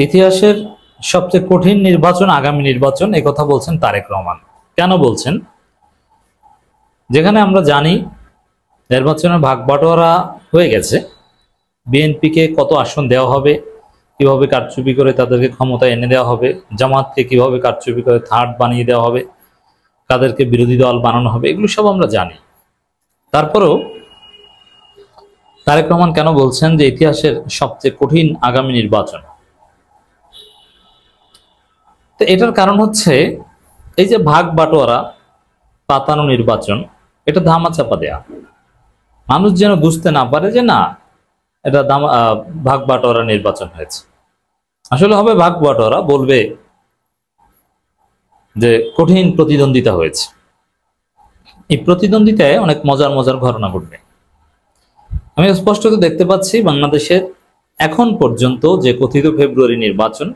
ইতিহাসের সবচেয়ে কঠিন নির্বাচন আগামী নির্বাচন, এই কথা বলছেন তারেক রহমান। কেন বলছেন? যেখানে আমরা জানি নির্বাচনের ভাগ বাটোয়ারা হয়ে গেছে, বিএনপিকে কত আসন দেওয়া হবে, কিভাবে কারচুপি করে তাদেরকে ক্ষমতায় এনে দেওয়া হবে, জামাতকে কিভাবে কারচুপি করে থার্ড বানিয়ে দেওয়া হবে, কাদেরকে বিরোধী দল বানানো হবে, এগুলো সব আমরা জানি। তারপরেও তারেক রহমান কেন বলছেন যে ইতিহাসের সবচেয়ে কঠিন আগামী নির্বাচন? তো এটার কারণ হচ্ছে এই যে ভাগ বাটোয়ারা পাতানো নির্বাচন, এটা ধামাচাপা দেয়া, মানুষ যেন বুঝতে না পারে যে না এটা ভাগ বাটোয়ারা নির্বাচন হয়েছে। আসলে হবে ভাগ বাটোয়ারা, বলবে যে কঠিন প্রতিদ্বন্দ্বিতা হয়েছে। এই প্রতিদ্বন্দ্বিতায় অনেক মজার মজার ঘটনা ঘটবে। আমি স্পষ্টত দেখতে পাচ্ছি বাংলাদেশের এখন পর্যন্ত যে কথিত ফেব্রুয়ারি নির্বাচন,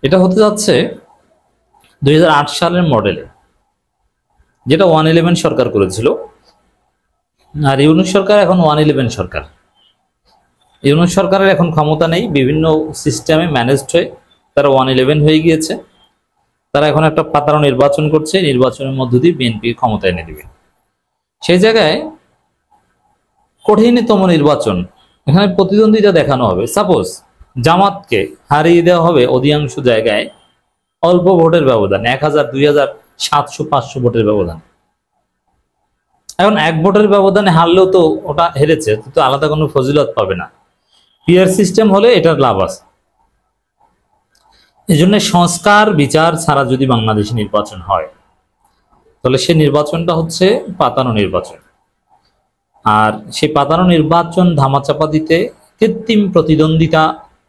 এটা হতে যাচ্ছে 2008 সালের মডেলে, যেটা 111 সরকার করেছিল। আর ইউনূস সরকার এখন 111 সরকার। ইউনূস সরকারের এখন ক্ষমতা নেই, বিভিন্ন সিস্টেমে ম্যানেজড হয়ে তারা 111 হয়ে গিয়েছে। তারা এখন একটা পাতানো নির্বাচন করছে, নির্বাচনের মধ্য দিয়ে বিএনপি ক্ষমতা এনে দিবে। সেই জায়গায় কঠিনতম নির্বাচন, এখানে প্রতিদ্বন্দ্বিতা দেখানো হবে। সাপোজ জামাতকে হারিয়ে দেওয়া হবে অধিকাংশ জায়গায় অল্প ভোটের ব্যবধান, 1000, 2000, 700, 500 ভোটের ব্যবধান। এখন এক ভোটের ব্যবধানে হারলেও তো ওটা হেরেছে, তো আলাদা কোনো ফজিলত পাবে না। পিয়ার সিস্টেম হলে এটার লাভ আছে। এই জন্য সংস্কার বিচার ছাড়া যদি বাংলাদেশে নির্বাচন হয়, তাহলে সেই নির্বাচনটা হচ্ছে পাতানো নির্বাচন। আর সেই পাতানো নির্বাচন ধামাচাপা দিতে কৃত্রিম প্রতিদ্বন্দ্বিতা,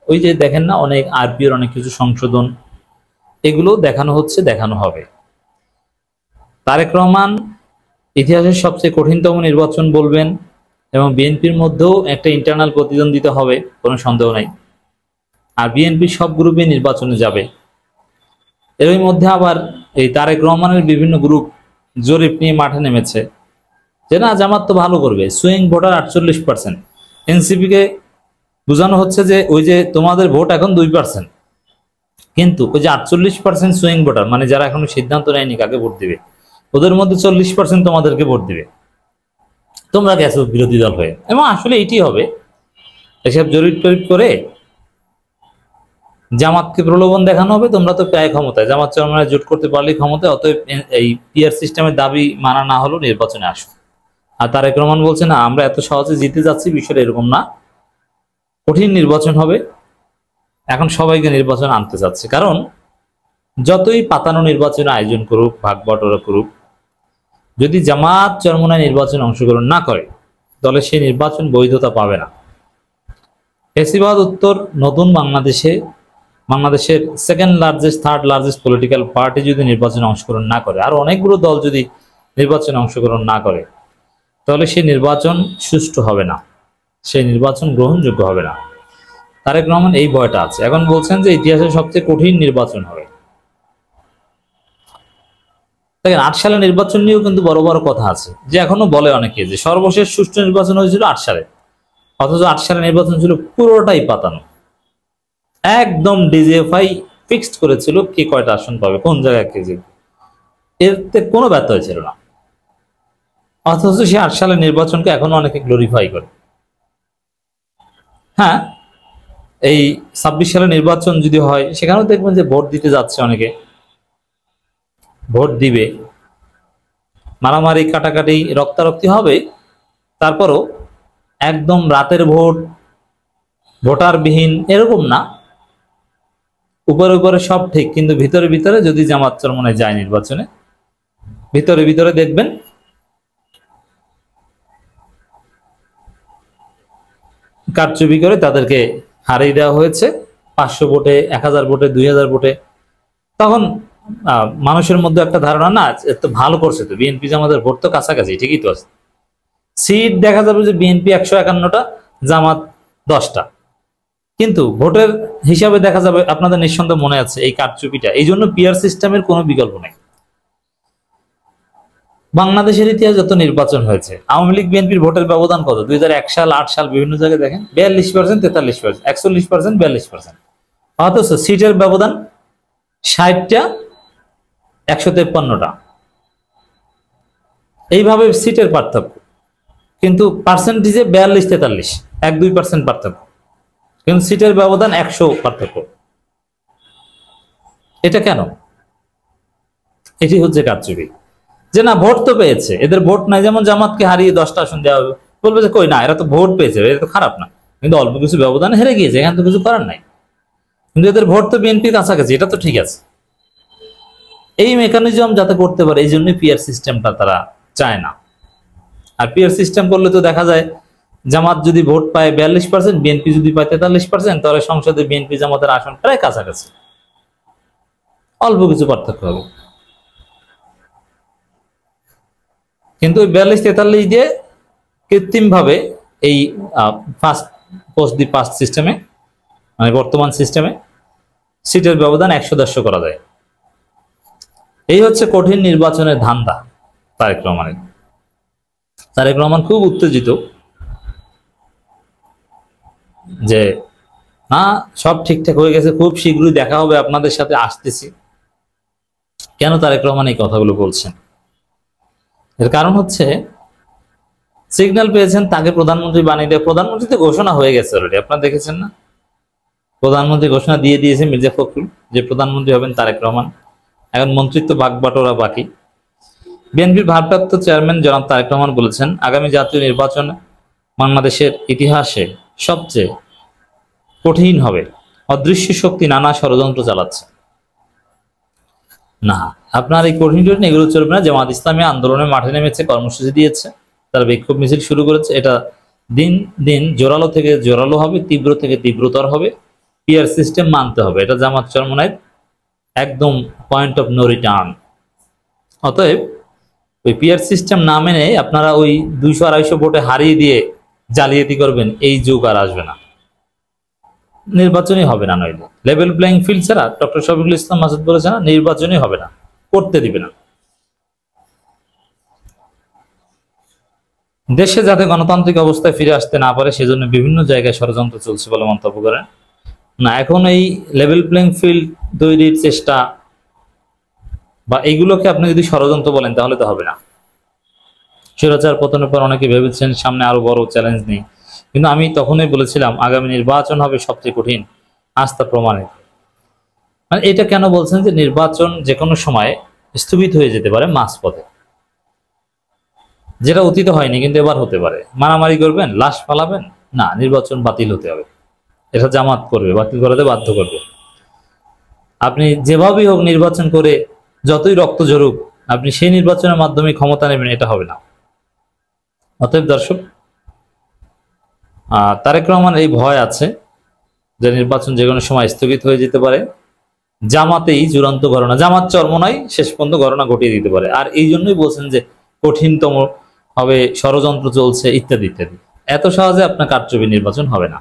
ওই যে দেখেন না অনেক আরপির অনেক কিছু সংশোধন, এগুলো দেখানো হচ্ছে, দেখানো হবে। তারেক রহমান ইতিহাসের সবচেয়ে কঠিনতম নির্বাচন বলবেন, এবং বিএনপির মধ্যেও একটা ইন্টারনাল প্রতিদ্বন্দ্বিতা হবে, কোনো সন্দেহ নাই। আর বিএনপি সব গ্রুপে নির্বাচনে যাবে। এর মধ্যে আবার এই তারেক রহমানের বিভিন্ন গ্রুপ জরিপ নিয়ে মাঠে নেমেছে যে না জামাত তো ভালো করবে, সুইং ভোটার 48%। এনসিপিকে বোঝানো হচ্ছে যে ওই যে তোমাদের ভোট এখন 2%, কিন্তু ওই যে 48% সুইং ভোটার, মানে যারা এখনো সিদ্ধান্ত নেয়নি কাকে ভোট দিবে, ওদের মধ্যে 40% তোমাদেরকে ভোট দিবে, তোমরা গেছো বিরোধী দল হয়ে। এবং আসলে এটি হবে, এসব জরিপ টরিপ করে জামাতকে প্রলোভন দেখানো হবে, তোমরা তো প্রায় ক্ষমতায়, জামাত চরমনায় জোট করতে পারলেই ক্ষমতায়, অতএব এই পিআর সিস্টেমের দাবি মানা না হলেও নির্বাচনে আসো। আর তারেক রহমান বলছে না আমরা এত সহজে জিতে যাচ্ছি, বিষয়টা এরকম না, কঠিন নির্বাচন হবে। এখন সবাইকে নির্বাচন আনতে চাচ্ছে, কারণ যতই পাতানো নির্বাচনে আয়োজন করুক, ভাগ বাটোয়ারা করুক, যদি জামাত চরমনায় নির্বাচনে অংশগ্রহণ না করে, তাহলে সেই নির্বাচন বৈধতা পাবে না। ফ্যাসিবাদ উত্তর নতুন বাংলাদেশের second largest, third largest political party যদি নির্বাচনে অংশগ্রহণ না করে, আর অনেকগুলো দল যদি নির্বাচনে অংশগ্রহণ না করে, তাহলে সেই নির্বাচন সুষ্ঠু হবে না, সেই নির্বাচন গ্রহণযোগ্য হবে না। তারেক রহমান এই ভয়টা আছে। এখন বলছেন যে ইতিহাসের সবচেয়ে কঠিন নির্বাচন হবে। দেখেন 8 সালের নির্বাচন নিয়েও কিন্তু বড় বড় কথা আছে, যে এখনো বলে অনেকে যে সর্বশেষ সুষ্ঠু নির্বাচন হয়েছিল 8 সালে, অথচ 8 সালের নির্বাচন ছিল পুরোটাই পাতানো। একদম ডিজিএফআই ফিক্সড করেছিল কে কয়টা আসন পাবে, কোন জায়গায় কে জিতবে, এতে কোনো ব্যর্থ হয়েছিল না। অথচ সে 8 সালের নির্বাচনকে এখনো অনেকে গ্লোরিফাই করে। হ্যাঁ, এই 26 সালের নির্বাচন যদি হয়, সেখানেও দেখবেন যে ভোট দিতে যাচ্ছে অনেকে, ভোট দিবে, মারামারি কাটাকাটি রক্তারক্তি হবে, তারপরও একদম রাতের ভোট, ভোটারবিহীন এরকম না, উপরে উপরে সব ঠিক, কিন্তু ভিতরে ভিতরে যদি জামাত চরমনায় যায় নির্বাচনে, ভিতরে ভিতরে দেখবেন কারচুপি করে তাদেরকে হারিয়ে দেওয়া হয়েছে 500 ভোটে, 1000 ভোটে, 2000 ভোটে। তখন মানুষের মধ্যে একটা ধারণা, না এত ভালো করছে তো বিএনপি, জামাতের ভোট তো কাছাকাছি, ঠিকই তো আছে। সিট দেখা যাবে যে বিএনপি 151টা, জামাত 10টা, কিন্তু ভোটের হিসাবে দেখা যাবে, আপনাদের নিঃসন্দেহে মনে আছে এই কারচুপিটা। এই জন্য পিআর সিস্টেমের কোনো বিকল্প নেই। বাংলাদেশের ইতিহাস যত নির্বাচন হয়েছে, আওয়ামী লীগ বিএনপির ভোটের ব্যবধান কত? 2001 সাল, 8 সাল, বিভিন্ন জায়গায় দেখেন 42%, 43%, 41%, 42%। অথচ সিটের ব্যবধান 60টা 153টা, এইভাবে সিটের পার্থক্য, কিন্তু পার্সেন্টেজে 42-43, 1-2% পার্থক্য, কিন্তু সিটের ব্যবধান 100 পার্থক্য। এটা কেন? এটি হচ্ছে কারচুপি। যে না, ভোট তো পেয়েছে, এদের ভোট নাই, যেমন জামাতকে হারিয়ে 10টা আসন দেওয়া হবে, বলবে যে কই না, এরা তো ভোট পেয়েছে, এটা তো খারাপ না, কিন্তু অল্প কিছু ব্যবধানে হেরে গিয়েছে, এখানে তো কিছু করার নাই, কিন্তু এদের ভোট তো বিএনপির কাছাকাছি, এটা তো ঠিক আছে। এই মেকানিজম যাতে করতে পারে, এই জন্যই পিআর সিস্টেমটা তারা চায় না। আর পিআর সিস্টেম করলে তো দেখা যায় জামাত যদি ভোট পায় 42%, বিএনপি যদি পায় 43%, তাহলে সংসদে বিএনপি জামাতের আসন প্রায় কাছাকাছি, অল্প কিছু পার্থক্য হবে। কিন্তু ওই 42-43 দিয়ে কৃত্রিম ভাবে এই ফার্স্ট পোস্ট দি পাস্ট সিস্টেমে, মানে বর্তমান সিস্টেমে সিটের ব্যবধান 100-150 করা যায়। এই হচ্ছে কঠিন নির্বাচনের ধান্দা তারেক রহমানের। তারেক রহমান খুব উত্তেজিত যে না, সব ঠিকঠাক হয়ে গেছে, খুব শীঘ্রই দেখা হবে আপনাদের সাথে, আসতেছি। কেন তারেক রহমান এই কথাগুলো বলছেন? এর কারণ হচ্ছে সিগন্যাল পেয়েছেন তাকে প্রধানমন্ত্রী বানিয়ে দেয়। প্রধানমন্ত্রী তো ঘোষণা হয়ে গেছে অলরেডি, আপনারা দেখেছেন না? প্রধানমন্ত্রী ঘোষণা দিয়ে দিয়েছে মির্জা ফখরুল যে প্রধানমন্ত্রী হবেন তারেক রহমান। এখন মন্ত্রিত্ব ভাগবাটোরা বাকি। বিএনপির ভারপ্রাপ্ত চেয়ারম্যান জনাব তারেক রহমান বলেছেন, আগামী জাতীয় নির্বাচন বাংলাদেশের ইতিহাসে সবচেয়ে কঠিন হবে। অদৃশ্য শক্তি নানা ষড়যন্ত্র চালাচ্ছে। না, আপনার এই কঠিন এগুলো চলবে না। জামাত ইসলামী আন্দোলনের মাঠে নেমেছে, কর্মসূচি দিয়েছে, তারা বিক্ষোভ মিছিল শুরু করেছে। এটা দিন দিন জোরালো থেকে জোরালো হবে, তীব্র থেকে তীব্রতর হবে। পিআর সিস্টেম মানতে হবে, এটা জামাত চরমনায়ের একদম পয়েন্ট অফ নো রিটার্ন। অতএব ওই পিআর সিস্টেম না মেনে আপনারা ওই 200-250 ভোটে হারিয়ে দিয়ে জালিয়াতি করবেন, এই যুগ আর আসবে না। নির্বাচনই হবে না, নইলে লেভেল প্লেইং ফিল্ড ছাড়া, ডক্টর শফিকুল ইসলাম মাসুদ বলেছে না, নির্বাচনই হবে না, করতে দিবে না। দেশে যাতে গণতান্ত্রিক অবস্থায় ফিরে আসতে না পারে সেজন্য বিভিন্ন জায়গায় ষড়যন্ত্র চলছে বলে মন্তব্য করেন। না, এখন এই লেভেল প্লেইং ফিল্ড তৈরির চেষ্টা বা এইগুলোকে আপনি যদি ষড়যন্ত্র বলেন তাহলে তো হবে না। স্বৈরাচার পতনের পর অনেকে ভেবেছেন সামনে আরো বড় চ্যালেঞ্জ নেই, কিন্তু আমি তখনই বলেছিলাম আগামী নির্বাচন হবে সবচেয়ে কঠিন, আস্থা প্রমাণিত। মানে এটা কেন বলছেন যে নির্বাচন যে কোনো সময় স্থগিত হয়ে যেতে পারে মাঝপথে, যেটা অতীত হয়নি কিন্তু এবার হতে পারে। মারামারি করবেন, লাশ ফালাবেন, না, নির্বাচন বাতিল হতে হবে, এটা জামাত করবে, বাতিল করাতে বাধ্য করবে। আপনি যেভাবেই হোক নির্বাচন করে যতই রক্ত ঝরুক, আপনি সেই নির্বাচনের মাধ্যমে ক্ষমতা নেবেন, এটা হবে না। অতএব দর্শক, তারেক রহমান এই ভয় আছে যে নির্বাচন যে কোনো সময় স্থগিত হয়ে যেতে পারে, জামাতেই চূড়ান্ত ঘটনা, জামাত চরমনাই শেষ পর্যন্ত ঘটনা ঘটিয়ে দিতে পারে। আর এই জন্যই বলছেন যে কঠিনতম হবে, ষড়যন্ত্র চলছে ইত্যাদি ইত্যাদি। এত সহজে আপনার কারচুপি নির্বাচন হবে না।